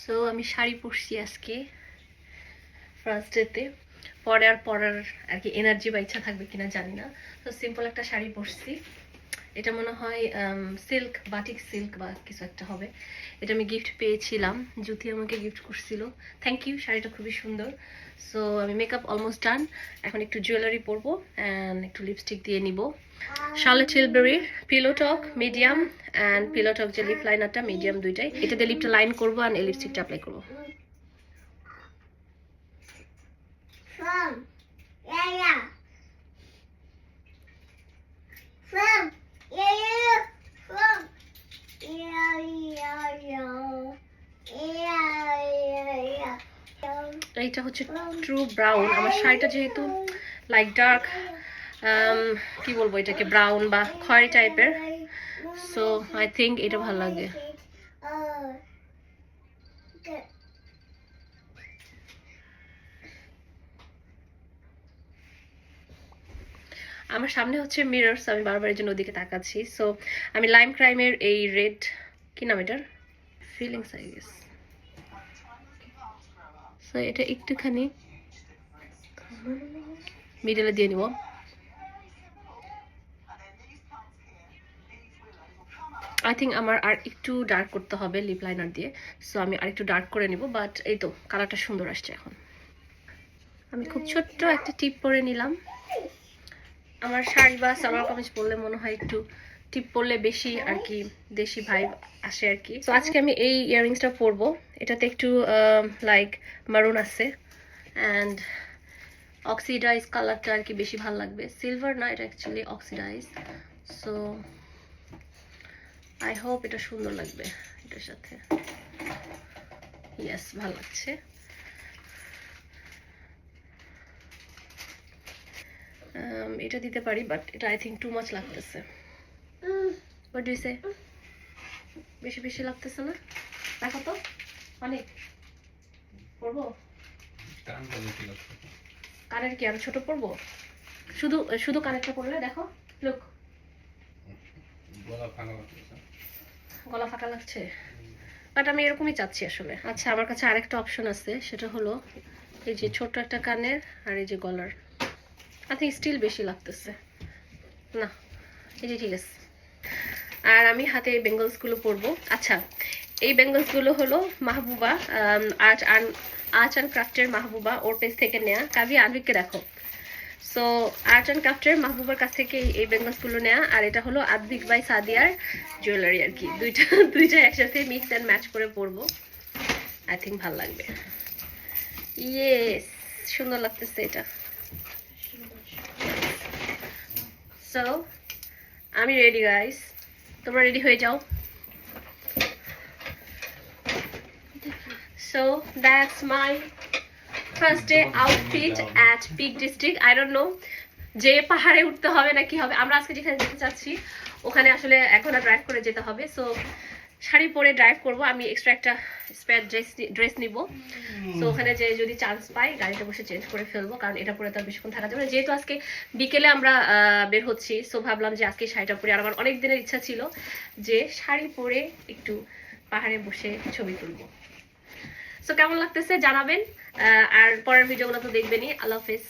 So আমি শাড়ি পরছি আজকে ফার্স্ট ডেতে। পরে আর পরার আর কি এনার্জি বা ইচ্ছা থাকবে কিনা জানি না। তো সিম্পল একটা শাড়ি পরছি। এটা মনে হয় সিল্ক, বাটিক সিল্ক বা কিছু একটা হবে। এটা আমি গিফট পেয়েছিলাম, জুতি আমাকে গিফট করছিল। থ্যাংক ইউ, শাড়িটা খুবই সুন্দর। সো আমি মেকআপ অলমোস্ট ডান। এখন একটু জুয়েলারি পরবো অ্যান্ড একটু লিপস্টিক দিয়ে নিব। শার্লট টিলবেরির pillow talk medium and pillow talk যে লিপ লাইনারটা মিডিয়াম, দুইটাই। এটা দিয়ে লিপটা লাইন করবো অ্যান্ড এই লিপস্টিকটা অ্যাপ্লাই করবো। এইটা হচ্ছে ট্রু ব্রাউন। আমার শাড়িটা যেহেতু লাইক ডার্ক, কি বলবো এটাকে, ব্রাউন বা খয়েরি টাইপের, সো আই থিঙ্ক এটা ভালো লাগে। আমার সামনে হচ্ছে মিরর্স, আমি বারবার এই জন্য ওদিকে তাকাচ্ছি। সো আমি লাইম ক্রাইমের এই রেড, কি নাম এটার, ফিলিংস আই গেস। সো এটা একটুখানি মিডলে দিয়ে নিব। আই থিঙ্ক আমার আর একটু ডার্ক করতে হবে লিপ লাইনার দিয়ে। সো আমি আর একটু ডার্ক করে নিব, বাট এই তো কালারটা সুন্দর আসছে এখন। আমি খুব ছোট্ট একটা টিপ পরে নিলাম। আমার শাড়ি বা সালোয়ার কামিজ পরলে মনে হয় একটু টিপ পরলে বেশি আর কি দেশি ভাইব আসে আর কি। তো আজকে আমি এই ইয়াররিংসটা পরবো। এটাতে একটু লাইক মারুন আছে অ্যান্ড অক্সিডাইজ কালারটা আর কি বেশি ভালো লাগবে। সিলভার না, এটা actually oxidise. So I hope এটা সুন্দর লাগবে এটার সাথে। ইয়েস, ভালো লাগছে। এটা দিতে পারি, বাট এটা আই থিঙ্ক টু মাচ লাগতেছে। হোয়াট ডু ইউ সে? বেশি বেশি লাগতেছে না? দেখো তো, অনেক পরবো। কানের কি আরো ছোট পরবো? শুধু শুধু কানেরটা পরলে দেখো, লুক, গলা ফাঁকা লাগছে। বাট আমি এরকমই চাচ্ছি আসলে। আচ্ছা, আমার কাছে আরেকটা অপশন আছে, সেটা হলো এই যে ছোট একটা কানের আর এই যে গলার। আই থিঙ্ক স্টিল বেশি লাগতেছে না, এই যে ঠিক আছে। আর আমি হাতে এই বেঙ্গলসগুলো পরবো। আচ্ছা, এই বেঙ্গলসগুলো হলো মাহবুবা, আর্ট অ্যান্ড ক্রাফটের মাহবুবা, ওর পেজ থেকে নেয়া। কাজী আনবিককে দেখো। সো আর্ট অ্যান্ড ক্রাফটের মাহবুবার কাছ থেকে এই বেঙ্গলসগুলো নেয়া। আর এটা হলো আদবিক বাই সাদিয়ার জুয়েলারি আর কি। দুইটা একসাথে মিক্স অ্যান্ড ম্যাচ করে পরবো। আই থিঙ্ক ভালো লাগবে। ইয়েস, সুন্দর লাগতেছে এটা। সো আমি রেডি গাইস, তোমরা রেডি হয়ে যাও। So that's my first day outfit at Peak District. I don't know যে পাহাড়ে উঠতে হবে না কি হবে। আমরা আজকে যেখানে যেতে চাচ্ছি ওখানে আসলে এখন আর ড্রাইভ করে যেতে হবে। সো শাড়ি পরে ড্রাইভ করব। আমি এক্সট্রা একটা স্পেয়ার ড্রেস নিব। সো ওখানে যে যদি চান্স পাই গাড়িতে বসে চেঞ্জ করে ফেলবো, কারণ এটা পরে তো আর বেশিক্ষণ থাকা যাবে না। যেহেতু আজকে বিকেলে আমরা বের হচ্ছি, সো ভাবলাম যে আজকে শাড়িটা পরে। আর আমার অনেক দিনের ইচ্ছা ছিল যে শাড়ি পরে একটু পাহাড়ে বসে ছবি তুলবো। সো কেমন লাগতেছে জানাবেন, আর পরের ভিডিওগুলো তো দেখবেনই। আল্লাহ হাফেজ।